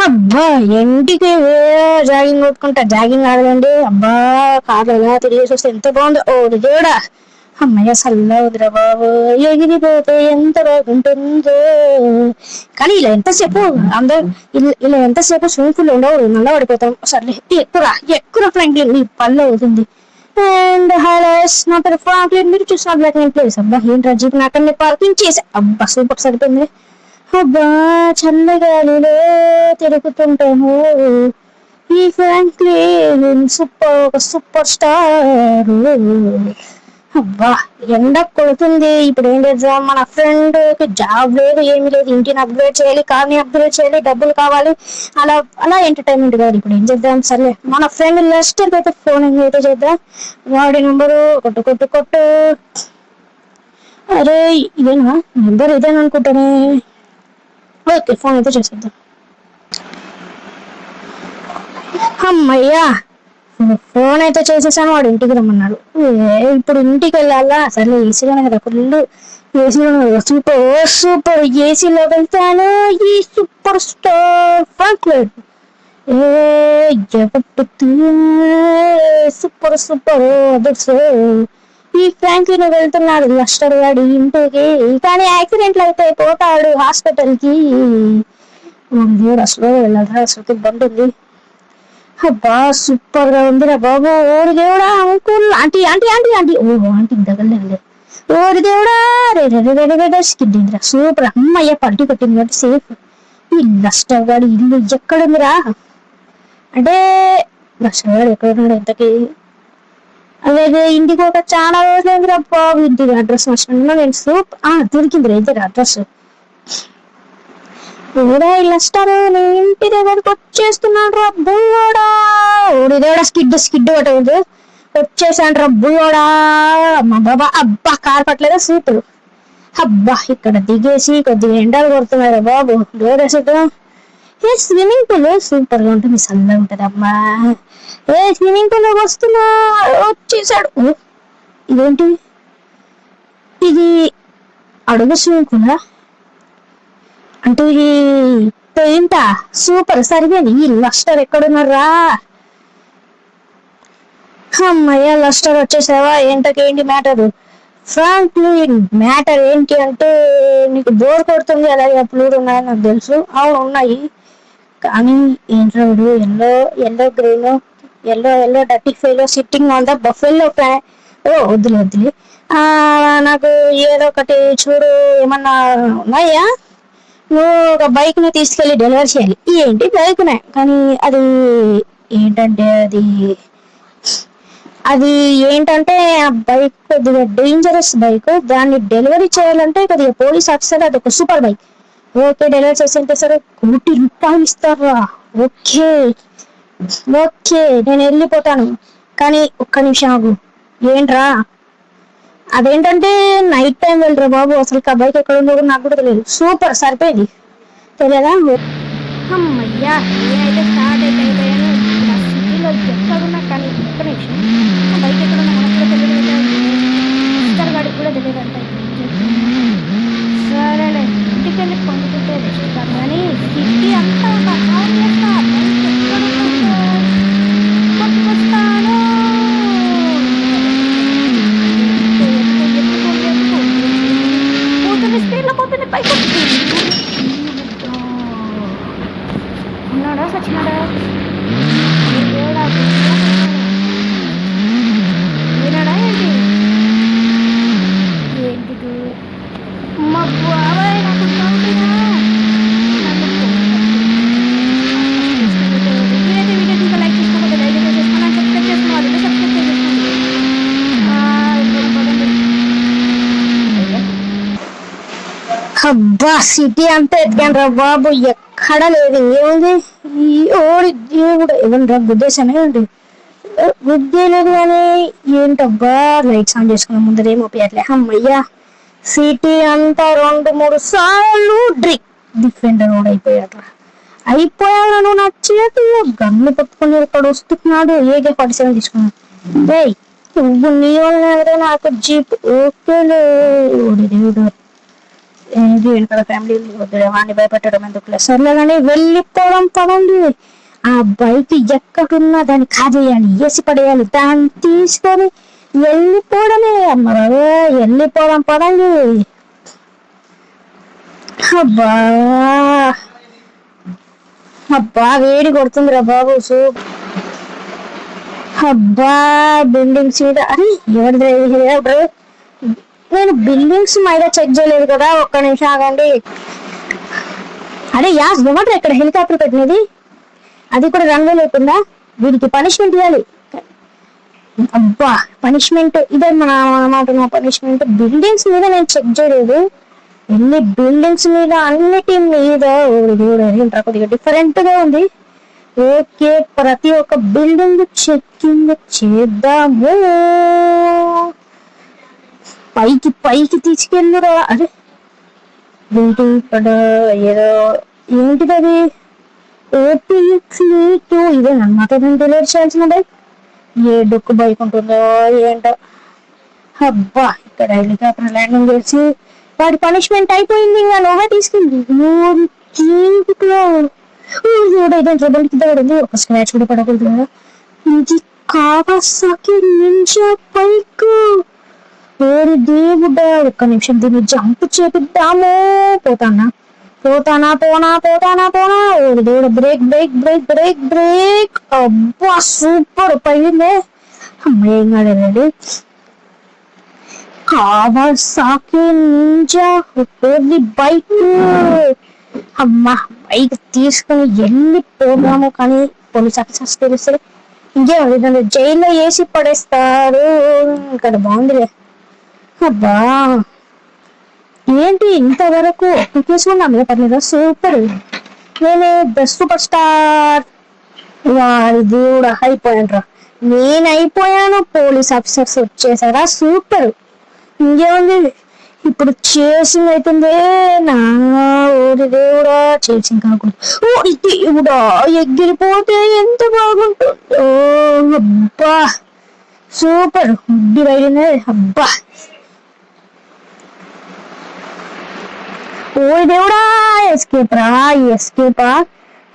అబ్బా ఇంటికి జాగింగ్ కొట్టుకుంటా, జాగింగ్ ఆడదండి. అబ్బా కార్లు ఎలా తిరిగేసి వస్తే ఎంత బాగుందో. ఓ దేవుడా, అమ్మయ్య సల్లా వదిరా బాబు, ఎగిరిపోతే ఎంత బాగుంటుందో. కానీ ఇలా ఎంతసేపు అందరూ ఇలా ఎంతసేపు స్విమ్మింగ్ పూల్ ఉండవు, నల్ల పడిపోతాం. సర్లే ఎక్కురా ఎక్కురా ఫ్రాంక్లిన్, నీ పళ్ళు అవుతుంది. అండ్ హైలైట్స్, నా పేరు ఫ్రాంక్లిన్, మీరు చూసిన బ్లాక్ అండ్ ప్లేస్. అబ్బా ఏంట్రా జీప్ నాకన్నా పార్కింగ్ చేసా. అబ్బా సూపర్ సరిపోయింది. అబ్బా చల్లగాలిలో తిరుగుతుంటాము. ఈ ఫ్రాంక్లిన్ సూపర్, ఒక సూపర్ స్టార్. అబ్బా ఎండ కొడుతుంది. ఇప్పుడు ఏం చేద్దాం, మన ఫ్రెండ్ కి జాబ్ లేదు, ఏమీ లేదు, ఇంటిని అప్గ్రేడ్ చేయాలి, కార్ని అప్గ్రేడ్ చేయాలి, డబ్బులు కావాలి. అలా అలా ఎంటర్టైన్మెంట్ కాదు. ఇప్పుడు ఏం చేద్దాం, సర్లే మన ఫ్రెండ్ లెస్టర్ అయితే ఫోన్ అయితే చేద్దాం. వాడి నెంబరు కొట్టు కొట్టు కొట్టు. అరే ఇదేనా నెంబర్, ఇదేనా అనుకుంటానే. ఓకే ఫోన్ అయితే చేసేద్దాం. అమ్మయ్యా ఫోన్ అయితే చేసేసాను, వాడు ఇంటికి రమ్మన్నాడు. ఇప్పుడు ఇంటికి వెళ్ళాలా, సరే ఏసీలోనే కదా, ఫుల్ ఏసీలోనే కదా, సూపర్ సూపర్ ఏసీలో వెళ్తాను. ఈ super star Franklin super super others. ఈ ఫ్రాంక్లిన్ వెళ్తున్నాడు లస్టర్ గాడి ఇంటికి, కానీ యాక్సిడెంట్లు అయితే పోతాడు హాస్పిటల్ కి. దేవుడు అసలు వెళ్ళాలి, అసలు బండి ఉంది. అబ్బా సూపర్ గా ఉందిరా బాబు. ఓరి దేవుడా, uncle, aunty aunty aunty aunty, ఓ ఆంటీ దగ్గరలే. ఓరి దేవుడా, రే స్కిడ్డిందిరా, సూపర్. అమ్మయ్య పల్టీ కొట్టింది కాబట్టి సేఫ్. ఈ లస్టర్ గాడి ఇల్లు ఎక్కడుందిరా, అంటే లస్టర్ గాడు ఎక్కడున్నాడు ఇంతకి. అదే ఇంటికి ఒక చాలా రోజులైందిరా బాబు, ఇంటికి అడ్రస్ మర్చిపోయినా నేను. దొరికిందిరా ఇద్దరు అడ్రస్. లస్టర్ నీ ఇంటి దగ్గరకు వచ్చేస్తున్నాడు రా బుల్లోడా. ఓడి దేవుడా, స్కిడ్ స్కిడ్ ఒకటి వచ్చేసాను రా బుల్లోడా. మా బాబా, అబ్బా కార్ పట్టలేదా, సూపర్. అబ్బా ఇక్కడ దిగేసి కొద్దిగా ఎండలు కొడుతున్నారా బాబు, డోరేసేద్దాం. ఏ స్విమ్మింగ్ పూల్ సూపర్ గా ఉంటుంది, చల్లగా ఉంటది. అమ్మా ఏ స్విమ్మింగ్ పూల్ వస్తున్నా, వచ్చేసాడు. ఇదేంటి ఇది, అడుగు స్విమ్మింగ్ పూలా అంటే ఈ పెయింటా, సూపర్ సరిపోయింది. ఈ లస్టర్ ఎక్కడున్నారా. అమ్మయ్య లస్టర్ వచ్చేసావా, ఏంటకేంటి మ్యాటర్. ఫ్రాంక్లిన్ మ్యాటర్ ఏంటి అంటే, నీకు బోర్ కొడుతుంది, అలాగే అప్లోడ్ ఉన్నాయని నాకు తెలుసు. అవును ఉన్నాయి, కానీ ఏంటో yellow yellow green, yellow yellow dirty fellow sitting on the buffalo plan. వద్దులే వద్దులే, నాకు ఏదో ఒకటి చూడు, ఏమన్నా ఉన్నాయా. నువ్వు ఒక బైక్ ని తీసుకెళ్లి డెలివరీ చేయాలి. ఏంటి బైక్నే, కానీ అది ఏంటంటే అది ఏంటంటే ఆ బైక్ కొద్దిగా డేంజరస్ బైక్. దాన్ని డెలివరీ చేయాలంటే కొద్దిగా పోలీస్ ఆఫీసర్, అది ఒక సూపర్ బైక్. ఓకే డెలివరీ చేసేంటే సరే ₹1,00,000 ఇస్తారా. ఓకే ఓకే నేను వెళ్ళిపోతాను, కానీ ఒక్క నిమిషం ఆగు. ఏంట్రా, అదేంటంటే నైట్ టైం వెళ్ళరా బాబు, అసలు ఆ బైక్ ఎక్కడ ఉందో నాకు కూడా తెలియదు. సూపర్ సరిపోయింది, తెలియదా. అమ్మయ్యా నేనైతే స్టార్ట్ అయిపోయాను. సిటీలో ఎక్కడున్నా, కానీ ఒక్క నిమిషం, ఆ బైక్ ఎక్కడున్నా మనకు కూడా తెలియదు, మిస్టర్ గాడికి కూడా తెలియదు అంట. సరేలే ఇంటికి వెళ్ళి పండుకుంటే రెస్ట్ కాదు, కానీ సిటీ అంతా పట్టుకొస్తాను. స్పీడ్లో పోతుంది, పైకి ఉన్నాడా సచ్చినాడా. వినాడా ఏంటి, ఏంటిది మా బాబాయ్ నాకు వీడైతే వీడియో ఇంకా లైక్ చేసుకోకపోతే లైక్ అయితే చేసుకోవాలి, సబ్స్క్రైబ్ చేసుకోవాలి, సబ్స్క్రైబ్ చేసుకోండి. అబ్బా సిటీ అంతా ఎత్తికాను రా బాబు, ఎక్కడ లేదు, ఏముంది. ఓడి దేవుడు, ఏమన్నా గుద్దేశానే ఏంటి, గుద్దే లేదు. కానీ ఏంటబ్బా, లైట్స్ ఆన్ చేసుకున్న ముందరేమో పేర్లే. అమ్మయ్యా సిటీ అంతా 2-3 సార్లు డిఫెండర్ రోడ్ అయిపోయాడు. అయిపోయాడు నా చేతిలో గన్ను పట్టుకుని ఇక్కడ వస్తున్నాడు. AK-47 తీసుకున్నాడు. నువ్వు నీ వల్ల నాకు జీప్. ఓకేలే ఓడి దేవుడు, ఏంటి వెనకాల ఫ్యామిలీ వాడిని భయపెట్టడం ఎందుకు సర్లే కానీ వెళ్ళిపోవడం పదండి. ఆ బైక్ ఎక్కడున్నా దాన్ని కాజేయాలి, వేసి పడేయాలి, దాన్ని తీసుకొని వెళ్ళిపోవడమే. అమ్మరావే వెళ్ళిపోవడం పదండి. అబ్బా అబ్బా వేడి కొడుతుందిరా బాబు. అబ్బా బిల్డింగ్స్ మీద అరే ఎవరిది? నేను బిల్డింగ్స్ మీద చెక్ చేయలేదు కదా, ఒక్క నిమిషం ఆగండి. అరే యాస్ ఎవరు ఇక్కడ హెలికాప్టర్ పెట్టినది? అది కూడా రంగు లేకుండా. వీడికి పనిష్మెంట్ ఇవ్వాలి. అబ్బా పనిష్మెంట్ ఇదే మన పనిష్మెంట్. బిల్డింగ్స్ మీద నేను చెక్ చేయలేదు, ఎన్ని బిల్డింగ్స్ మీద అన్నిటి మీద కొద్దిగా డిఫరెంట్ గా ఉంది. ఓకే ప్రతి ఒక్క బిల్డింగ్ చెక్కింగ్ చేద్దాము. పైకి పైకి తీసుకెళ్ళురా. అరే ఏంటి ఇక్కడ ఏదో ఏంటిది అది? ఇదే నాతో నేను తెలియచేయాల్సిన బైక్. ఏ డొక్కు బైక్ ఉంటుందో ఏంటో. అబ్బా ఇక్కడ హెలికాప్టర్ ల్యాండింగ్ చేసి వాడి పనిష్మెంట్ అయిపోయింది. ఇంకా నువ్వే తీసుకెళ్ళి ఒక స్క్రాచ్ కూడా పడకూడదు కదా. ఇది కావాసాకి నింజా బైక్. ఓరి దేవుడా ఒక్క నిమిషం దీన్ని జంప్ చేపిద్దాము. పోతానా పోతానా పోనా పోతానా పోనా. ఓరి దేవుడు break break break break break. అబ్బా సూపర్ పైందే. అమ్మాయి ఏం కాలేదండి. Kawasaki ninja bike. అమ్మా బైక్ తీసుకుని వెళ్ళిపోదాము. కానీ పోలీస్ ఆఫీసర్స్ తెలిస్తే ఇంకేం జైల్లో వేసి పడేస్తారు. ఇక్కడ బాగుందిలే. అబ్బా ఏంటి ఇంతవరకు ఒక్క కేసు కూడా నా మీద పర్లేదా? సూపర్. నేనే ద సూపర్ స్టార్. వారి దేవుడు అయిపోయాను రా. నేను అయిపోయాను, పోలీస్ ఆఫీసర్స్ వచ్చేసారా. సూపర్. ఇంకేముంది ఇప్పుడు చేసింగ్ అవుతుంది. నా ఓడి దేవుడా చేసింగ్ కాకుండా ఓడి దేవుడా ఎగిరిపోతే ఎంత బాగుంటుందో. అబ్బా సూపర్. ముడ్డి బయలునే. అబ్బా ఓడి దేవుడా ఎస్కేప్ రా. ఎస్కేపా.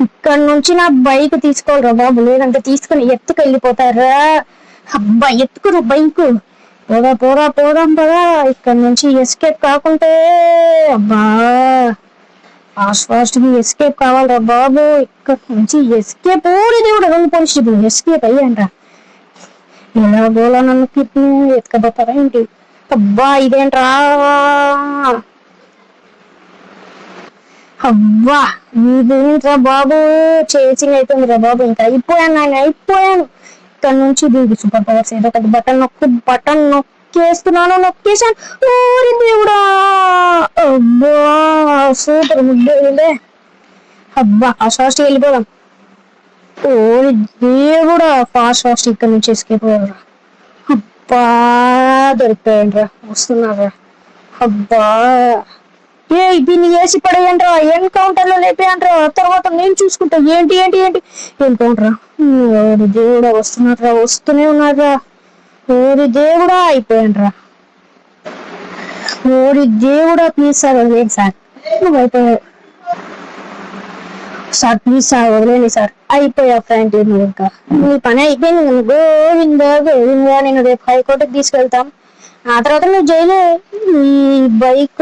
ఇక్కడ నుంచి నా బైక్ తీసుకోవాలరా బాబు, లేదంటే తీసుకుని ఎత్తుకు వెళ్ళిపోతారా. అబ్బా ఎత్తుకురా బైక్. పోదా పోదా పోదాం పదా. ఇక్కడ నుంచి ఎస్కేప్ కాకుంటే. అబ్బా ఫాస్ట్ ఫాస్ట్ గా ఎస్కేప్ కావాలరా బాబు. ఇక్కడ నుంచి ఎస్కేప్. ఓడి దేవుడు రెండు పోలీస్ జీపులు ఎస్కేప్ అయ్యానరా. ఎలా గోలా నన్ను ఎత్తుకపోతారా ఏంటి? అబ్బా ఇదేంట్రా. అవ్వా ఇదేంట్రా బాబు చేసింగ్ అవుతుందిరా బాబు. ఇంకా అయిపోయాను, నేను అయిపోయాను. ఇక్కడ నుంచి దీనికి సూపర్ పవర్స్ ఏదో ఒకటి బటన్ నొక్కేస్తున్నాను. నొక్కేసాను. ఓరి దేవుడా. అబ్బా సూపర్ ముద్దే. అబ్బా ఫాస్ట్ ఫాస్ట్ వెళ్ళిపోదాం. ఓరి దేవుడా ఫాస్ట్ ఫాస్ట్ ఇక్కడ నుంచి escape. అబ్బా దొరికిపోయాను. వస్తున్నారా. అబ్బా దీన్ని వేసి పడేయండిరా. ఎన్కౌంటర్ లో లేపేయండిరా. తర్వాత నేను చూసుకుంటా. ఏంటి ఏంటి ఏంటి ఎన్కౌంటరా. ఓరి దేవుడా వస్తున్నారా. వస్తూనే ఉన్నారా. ఓరి దేవుడా అయిపోయానురా. ఓరి దేవుడా ప్లీజ్ సార్ వదిలేండి సార్. నువ్వు అయిపోయావు సార్. ప్లీజ్ సార్ వదిలేండి సార్. అయిపోయావు ఫ్రెండ్. నువ్వు ఇంకా నీ పని అయిపోయింది. గోవిందా గోవిందా. నేను రేపు హైకోర్టుకి తీసుకెళ్తాం. ఆ తర్వాత నువ్వు జైలు. ఈ బైక్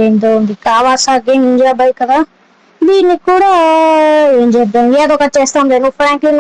ఏంటో ఉంది. కావాసాకి నింజా బైక్ కదా. దీన్ని కూడా ఏం చేద్దాం, ఏదో ఒకటి చేస్తాం. నువ్వు ఫ్రాంక్లీ